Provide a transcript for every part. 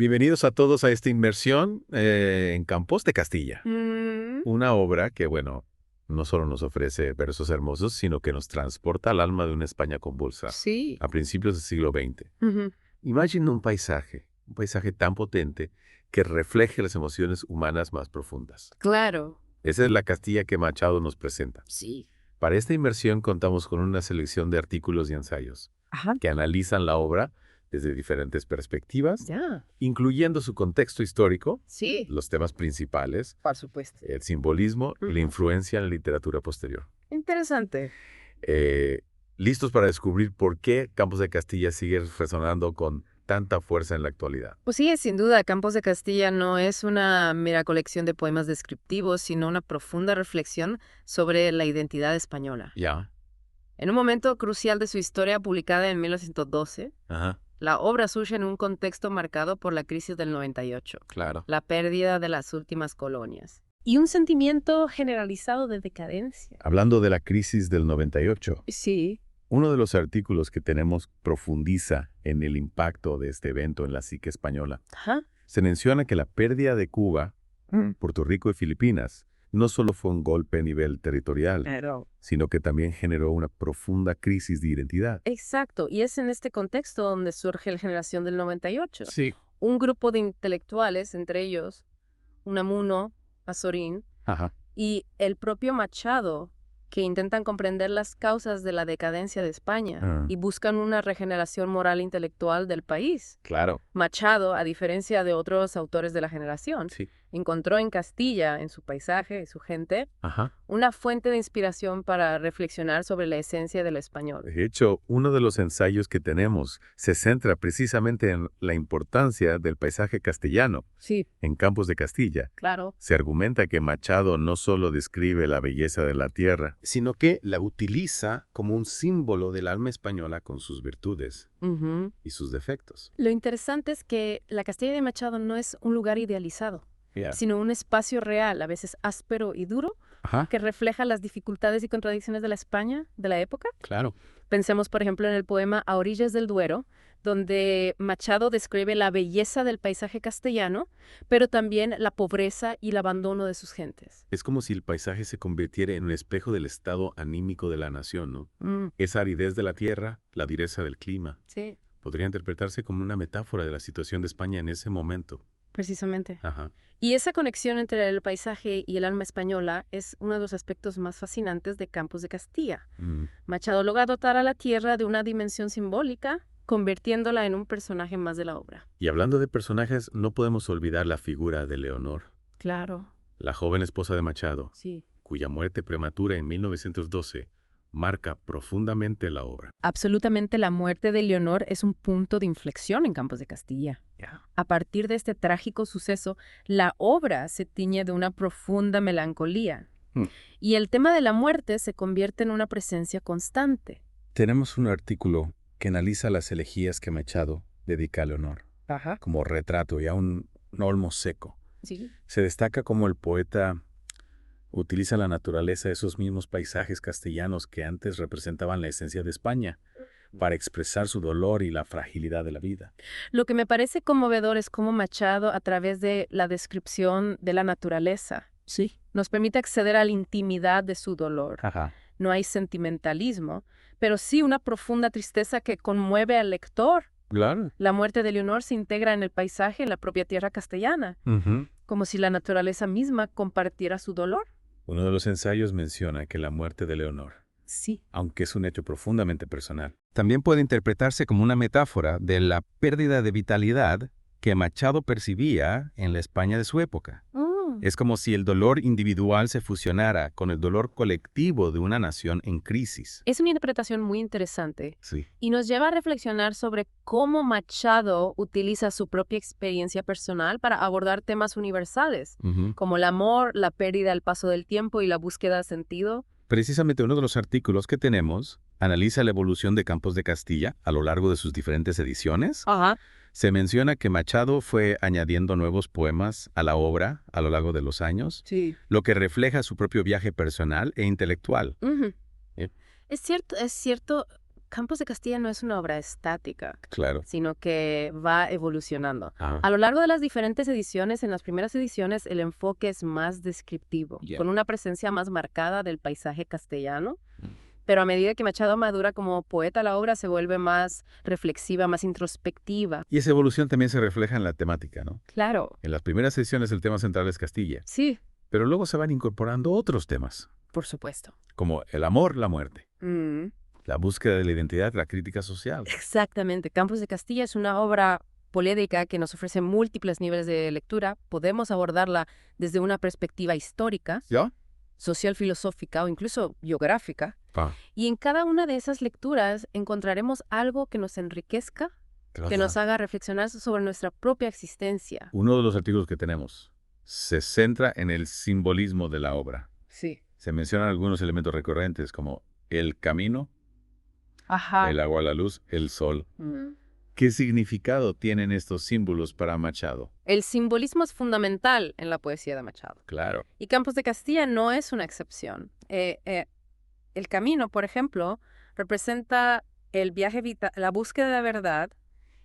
Bienvenidos a todos a esta inmersión en Campos de Castilla. Una obra que, bueno, no solo nos ofrece versos hermosos, sino que nos transporta al alma de una España convulsa Sí. a principios del siglo XX. Ujú. Imagina un paisaje tan potente que refleje las emociones humanas más profundas. Claro. Esa es la Castilla que Machado nos presenta. Sí. Para esta inmersión contamos con una selección de artículos y ensayos Ajá. que analizan la obra desde diferentes perspectivas, Ya. incluyendo su contexto histórico, Sí. los temas principales, Por supuesto. el simbolismo y la influencia en la literatura posterior. Interesante. Listos para descubrir por qué Campos de Castilla sigue resonando con tanta fuerza en la actualidad. Pues sí, sin duda, Campos de Castilla no es una mera colección de poemas descriptivos, sino una profunda reflexión sobre la identidad española. Ya. En un momento crucial de su historia, publicada en 1912, Ajá. la obra surge en un contexto marcado por la crisis del 98, Claro. la pérdida de las últimas colonias, y un sentimiento generalizado de decadencia. Hablando de la crisis del 98, Sí. uno de los artículos que tenemos profundiza en el impacto de este evento en la psique española. Ajá. Se menciona que la pérdida de Cuba, Puerto Rico y Filipinas no solo fue un golpe a nivel territorial, Pero sino que también generó una profunda crisis de identidad. exacto, y es en este contexto donde surge la generación del 98. Sí. Un grupo de intelectuales, entre ellos Unamuno, Azorín Ajá. y el propio Machado, que intentan comprender las causas de la decadencia de España Ah. y buscan una regeneración moral e intelectual del país. Claro. Machado, a diferencia de otros autores de la generación, Sí. encontró en Castilla, en su paisaje y su gente, Ajá. una fuente de inspiración para reflexionar sobre la esencia del español. De hecho, uno de los ensayos que tenemos se centra precisamente en la importancia del paisaje castellano Sí, en Campos de Castilla. claro. Se argumenta que Machado no solo describe la belleza de la tierra, sino que la utiliza como un símbolo del alma española con sus virtudes Ujú. y sus defectos. Lo interesante es que la Castilla de Machado no es un lugar idealizado, Ya. sino un espacio real, a veces áspero y duro, Ajá. que refleja las dificultades y contradicciones de la España de la época. Claro. Pensemos, por ejemplo, en el poema A orillas del Duero, donde Machado describe la belleza del paisaje castellano, pero también la pobreza y el abandono de sus gentes. Es como si el paisaje se convirtiera en un espejo del estado anímico de la nación, ¿no? Mm, Esa aridez de la tierra, la dureza del clima, sí, podría interpretarse como una metáfora de la situación de España en ese momento. precisamente. Ajá. Y esa conexión entre el paisaje y el alma española es uno de los aspectos más fascinantes de Campos de Castilla. Mm. Machado logra dotar a la tierra de una dimensión simbólica, convirtiéndola en un personaje más de la obra. Y hablando de personajes, no podemos olvidar la figura de Leonor, Claro, la joven esposa de Machado, sí. cuya muerte prematura en 1912 marca profundamente la obra. Absolutamente, la muerte de Leonor es un punto de inflexión en Campos de Castilla. A partir de este trágico suceso, la obra se tiñe de una profunda melancolía. Hmm. Y el tema de la muerte se convierte en una presencia constante. Tenemos un artículo que analiza las elegías que Machado dedica a Leonor, Ajá. como retrato y a un olmo seco. Sí. Se destaca cómo el poeta utiliza la naturaleza, esos mismos paisajes castellanos que antes representaban la esencia de España, para expresar su dolor y la fragilidad de la vida. Lo que me parece conmovedor es cómo Machado, a través de la descripción de la naturaleza, Sí. nos permite acceder a la intimidad de su dolor. Ajá. No hay sentimentalismo, pero sí una profunda tristeza que conmueve al lector. Claro. La muerte de Leonor se integra en el paisaje, en la propia tierra castellana, como si la naturaleza misma compartiera su dolor. Uno de los ensayos menciona que la muerte de Leonor, Sí. aunque es un hecho profundamente personal, también puede interpretarse como una metáfora de la pérdida de vitalidad que Machado percibía en la España de su época. Es como si el dolor individual se fusionara con el dolor colectivo de una nación en crisis. Es una interpretación muy interesante Sí. y nos lleva a reflexionar sobre cómo Machado utiliza su propia experiencia personal para abordar temas universales, como el amor, la pérdida al paso del tiempo y la búsqueda de sentido. Precisamente uno de los artículos que tenemos analiza la evolución de Campos de Castilla a lo largo de sus diferentes ediciones. Ajá. Se menciona que Machado fue añadiendo nuevos poemas a la obra a lo largo de los años, Sí. lo que refleja su propio viaje personal e intelectual. Ujú. ¿Eh? Es cierto, Campos de Castilla no es una obra estática, Claro. sino que va evolucionando. Ah. A lo largo de las diferentes ediciones, en las primeras ediciones, el enfoque es más descriptivo, con una presencia más marcada del paisaje castellano. Pero a medida que Machado madura como poeta, la obra se vuelve más reflexiva, más introspectiva. Y esa evolución también se refleja en la temática, ¿no? Claro. En las primeras ediciones el tema central es Castilla, Sí, pero luego se van incorporando otros temas, por supuesto. como el amor, la muerte, Mm. la búsqueda de la identidad, la crítica social. Exactamente. Campos de Castilla es una obra poliédrica que nos ofrece múltiples niveles de lectura. Podemos abordarla desde una perspectiva histórica, ¿Ya? social, filosófica o incluso biográfica. Ah. Y en cada una de esas lecturas encontraremos algo que nos enriquezca, que nos haga reflexionar sobre nuestra propia existencia. Uno de los artículos que tenemos se centra en el simbolismo de la obra. Sí. Se mencionan algunos elementos recurrentes como el camino, Ajá. el agua, la luz, el sol. Mm. ¿Qué significado tienen estos símbolos para Machado? El simbolismo es fundamental en la poesía de Machado. Claro. Y Campos de Castilla no es una excepción. El camino, por ejemplo, representa el viaje vital, la búsqueda de la verdad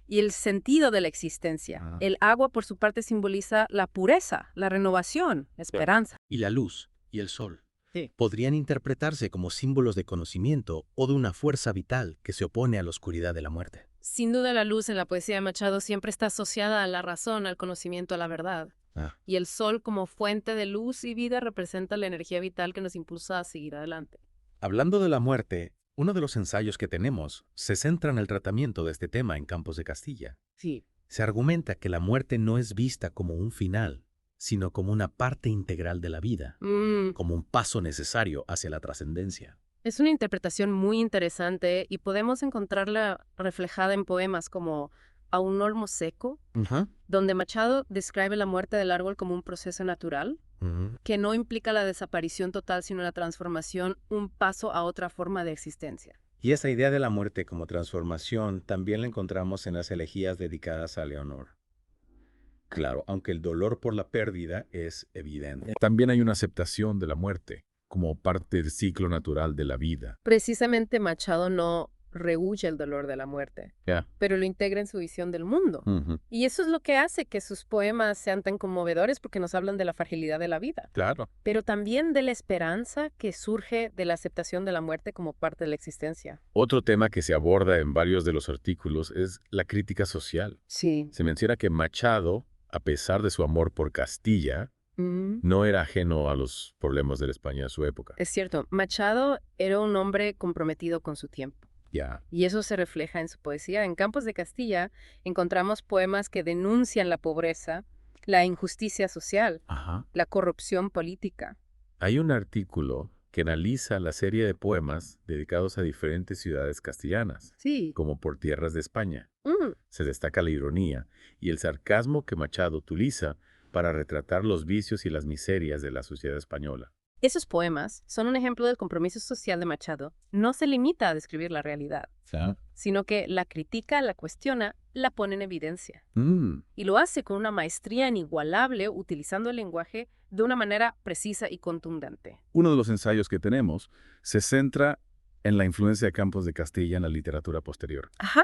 y el sentido de la existencia. Ah. El agua, por su parte, simboliza la pureza, la renovación, la esperanza. Y la luz y el sol Sí. podrían interpretarse como símbolos de conocimiento o de una fuerza vital que se opone a la oscuridad de la muerte. Sin duda, la luz en la poesía de Machado siempre está asociada a la razón, al conocimiento, a la verdad. Ah. Y el sol, como fuente de luz y vida, representa la energía vital que nos impulsa a seguir adelante. Hablando de la muerte, uno de los ensayos que tenemos se centra en el tratamiento de este tema en Campos de Castilla. Sí. Se argumenta que la muerte no es vista como un final, sino como una parte integral de la vida, como un paso necesario hacia la trascendencia. Es una interpretación muy interesante y podemos encontrarla reflejada en poemas como A un olmo seco, donde Machado describe la muerte del árbol como un proceso natural, que no implica la desaparición total, sino la transformación, un paso a otra forma de existencia. Y esa idea de la muerte como transformación también la encontramos en las elegías dedicadas a Leonor. Claro, aunque el dolor por la pérdida es evidente. También hay una aceptación de la muerte como parte del ciclo natural de la vida. Precisamente Machado no rehúye el dolor de la muerte, pero lo integra en su visión del mundo. Y eso es lo que hace que sus poemas sean tan conmovedores, porque nos hablan de la fragilidad de la vida, Claro. pero también de la esperanza que surge de la aceptación de la muerte como parte de la existencia. Otro tema que se aborda en varios de los artículos es la crítica social. Sí. Se menciona que Machado, a pesar de su amor por Castilla, no era ajeno a los problemas de la España de su época. Es cierto, Machado era un hombre comprometido con su tiempo. Ya. Y eso se refleja en su poesía. En Campos de Castilla encontramos poemas que denuncian la pobreza, la injusticia social, Ajá. la corrupción política. Hay un artículo que analiza la serie de poemas dedicados a diferentes ciudades castellanas, Sí. como Por Tierras de España. Se destaca la ironía y el sarcasmo que Machado utiliza para retratar los vicios y las miserias de la sociedad española. Esos poemas son un ejemplo del compromiso social de Machado. No se limita a describir la realidad, sino que la critica, la cuestiona, la pone en evidencia. Y lo hace con una maestría inigualable, utilizando el lenguaje de una manera precisa y contundente. Uno de los ensayos que tenemos se centra en la influencia de Campos de Castilla en la literatura posterior. Ajá.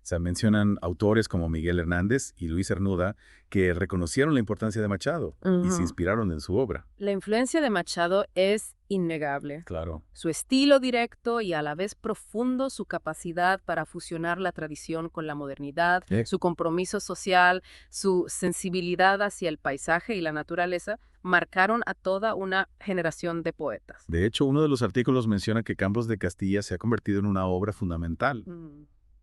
Se mencionan autores como Miguel Hernández y Luis Cernuda que reconocieron la importancia de Machado y se inspiraron en su obra. La influencia de Machado es innegable. Claro. Su estilo directo y a la vez profundo, su capacidad para fusionar la tradición con la modernidad, su compromiso social, su sensibilidad hacia el paisaje y la naturaleza, marcaron a toda una generación de poetas. De hecho, uno de los artículos menciona que Campos de Castilla se ha convertido en una obra fundamental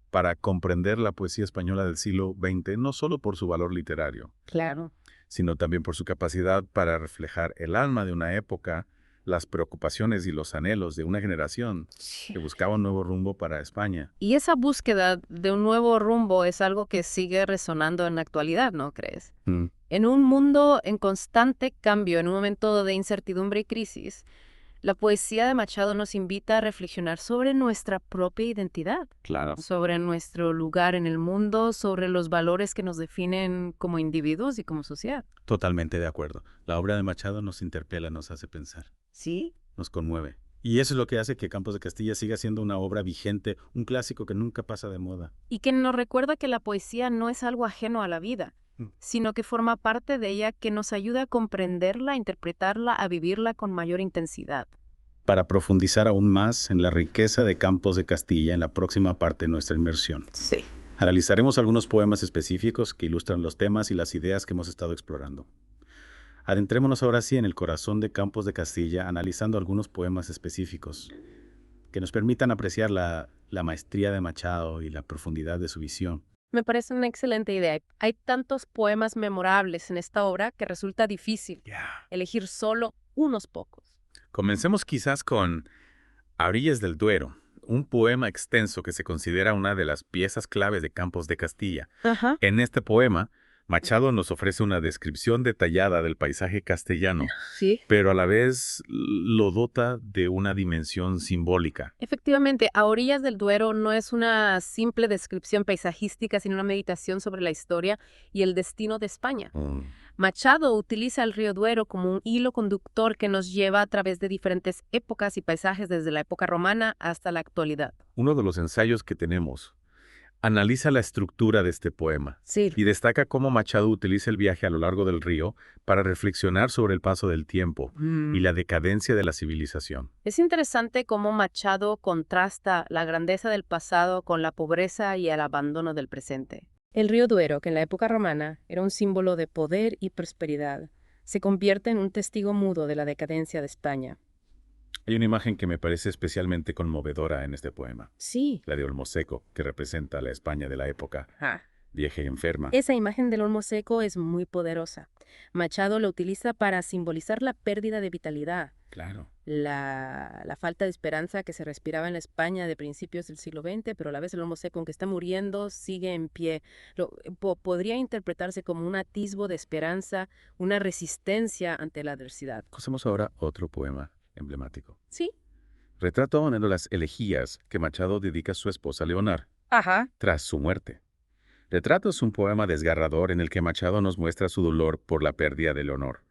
para comprender la poesía española del siglo XX, no solo por su valor literario, Claro. sino también por su capacidad para reflejar el alma de una época, las preocupaciones y los anhelos de una generación que buscaba un nuevo rumbo para España. Y esa búsqueda de un nuevo rumbo es algo que sigue resonando en la actualidad, ¿no crees? En un mundo en constante cambio, en un momento de incertidumbre y crisis, la poesía de Machado nos invita a reflexionar sobre nuestra propia identidad, Claro. sobre nuestro lugar en el mundo, sobre los valores que nos definen como individuos y como sociedad. Totalmente de acuerdo. La obra de Machado nos interpela, nos hace pensar, ¿Sí? nos conmueve. Y eso es lo que hace que Campos de Castilla siga siendo una obra vigente, un clásico que nunca pasa de moda. Y que nos recuerda que la poesía no es algo ajeno a la vida, sino que forma parte de ella, que nos ayuda a comprenderla, a interpretarla, a vivirla con mayor intensidad. Para profundizar aún más en la riqueza de Campos de Castilla en la próxima parte de nuestra inmersión. Sí. Analizaremos algunos poemas específicos que ilustran los temas y las ideas que hemos estado explorando. Adentrémonos ahora sí en el corazón de Campos de Castilla, analizando algunos poemas específicos que nos permitan apreciar la maestría de Machado y la profundidad de su visión. Me parece una excelente idea. Hay tantos poemas memorables en esta obra que resulta difícil elegir solo unos pocos. Comencemos quizás con A orillas del Duero, un poema extenso que se considera una de las piezas claves de Campos de Castilla. Ajá. En este poema, Machado nos ofrece una descripción detallada del paisaje castellano, Sí. pero a la vez lo dota de una dimensión simbólica. Efectivamente, A orillas del Duero no es una simple descripción paisajística, sino una meditación sobre la historia y el destino de España. Machado utiliza el río Duero como un hilo conductor que nos lleva a través de diferentes épocas y paisajes desde la época romana hasta la actualidad. Uno de los ensayos que tenemos analiza la estructura de este poema Sí. y destaca cómo Machado utiliza el viaje a lo largo del río para reflexionar sobre el paso del tiempo y la decadencia de la civilización. Es interesante cómo Machado contrasta la grandeza del pasado con la pobreza y el abandono del presente. El río Duero, que en la época romana era un símbolo de poder y prosperidad, se convierte en un testigo mudo de la decadencia de España. Hay una imagen que me parece especialmente conmovedora en este poema, Sí. la de Olmo Seco, que representa la España de la época, vieja y enferma. Esa imagen del olmo seco es muy poderosa. Machado lo utiliza para simbolizar la pérdida de vitalidad, Claro. la falta de esperanza que se respiraba en la España de principios del siglo XX, pero a la vez el olmo seco, aunque está muriendo, sigue en pie. Podría interpretarse como un atisbo de esperanza, una resistencia ante la adversidad. Escuchemos ahora otro poema emblemático. Sí. Retrato a una de las elegías que Machado dedica a su esposa Leonor, Ajá. tras su muerte. Retrato es un poema desgarrador en el que Machado nos muestra su dolor por la pérdida de Leonor,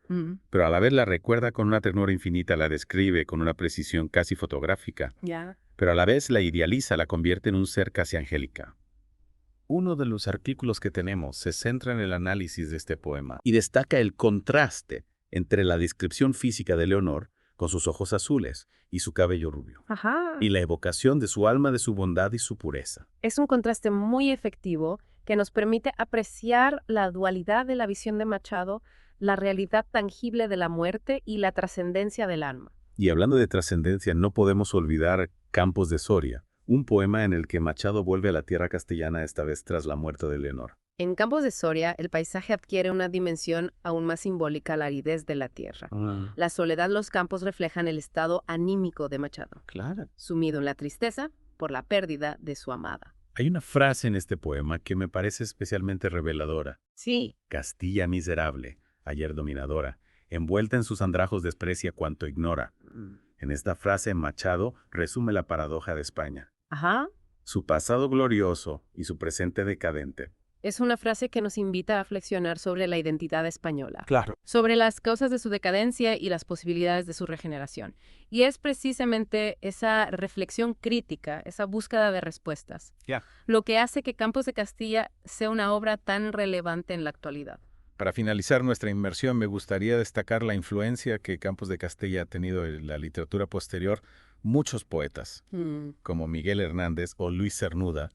pero a la vez la recuerda con una ternura infinita, la describe con una precisión casi fotográfica, pero a la vez la idealiza, la convierte en un ser casi angélica. Uno de los artículos que tenemos se centra en el análisis de este poema y destaca el contraste entre la descripción física de Leonor, con sus ojos azules y su cabello rubio, y la evocación de su alma, de su bondad y su pureza. Es un contraste muy efectivo que nos permite apreciar la dualidad de la visión de Machado, la realidad tangible de la muerte y la trascendencia del alma. Y hablando de trascendencia, no podemos olvidar Campos de Soria, un poema en el que Machado vuelve a la tierra castellana, esta vez tras la muerte de Leonor. En Campos de Soria, el paisaje adquiere una dimensión aún más simbólica, la aridez de la tierra. La soledad de los campos reflejan el estado anímico de Machado, Claro. sumido en la tristeza por la pérdida de su amada. Hay una frase en este poema que me parece especialmente reveladora. Sí. Castilla miserable, ayer dominadora, envuelta en sus andrajos desprecia cuanto ignora. En esta frase Machado resume la paradoja de España. Su pasado glorioso y su presente decadente. Es una frase que nos invita a reflexionar sobre la identidad española, Claro. sobre las causas de su decadencia y las posibilidades de su regeneración. Y es precisamente esa reflexión crítica, esa búsqueda de respuestas, lo que hace que Campos de Castilla sea una obra tan relevante en la actualidad. Para finalizar nuestra inmersión, me gustaría destacar la influencia que Campos de Castilla ha tenido en la literatura posterior. Muchos poetas, como Miguel Hernández o Luis Cernuda,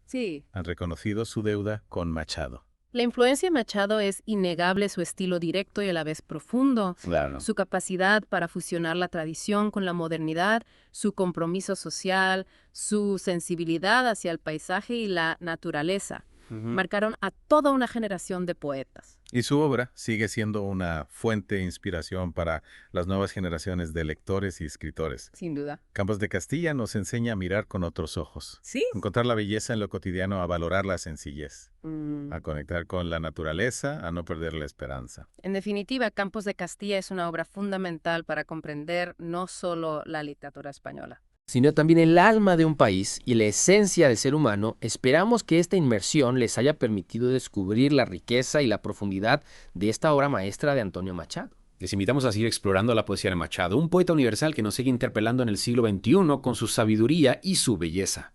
han reconocido su deuda con Machado. La influencia de Machado es innegable, su estilo directo y a la vez profundo, Claro. su capacidad para fusionar la tradición con la modernidad, su compromiso social, su sensibilidad hacia el paisaje y la naturaleza. Marcaron a toda una generación de poetas. Y su obra sigue siendo una fuente de inspiración para las nuevas generaciones de lectores y escritores. Sin duda. Campos de Castilla nos enseña a mirar con otros ojos. Sí. Encontrar la belleza en lo cotidiano, a valorar la sencillez, a conectar con la naturaleza, a no perder la esperanza. En definitiva, Campos de Castilla es una obra fundamental para comprender no solo la literatura española, sino también el alma de un país y la esencia del ser humano. Esperamos que esta inmersión les haya permitido descubrir la riqueza y la profundidad de esta obra maestra de Antonio Machado. Les invitamos a seguir explorando la poesía de Machado, un poeta universal que nos sigue interpelando en el siglo XXI con su sabiduría y su belleza.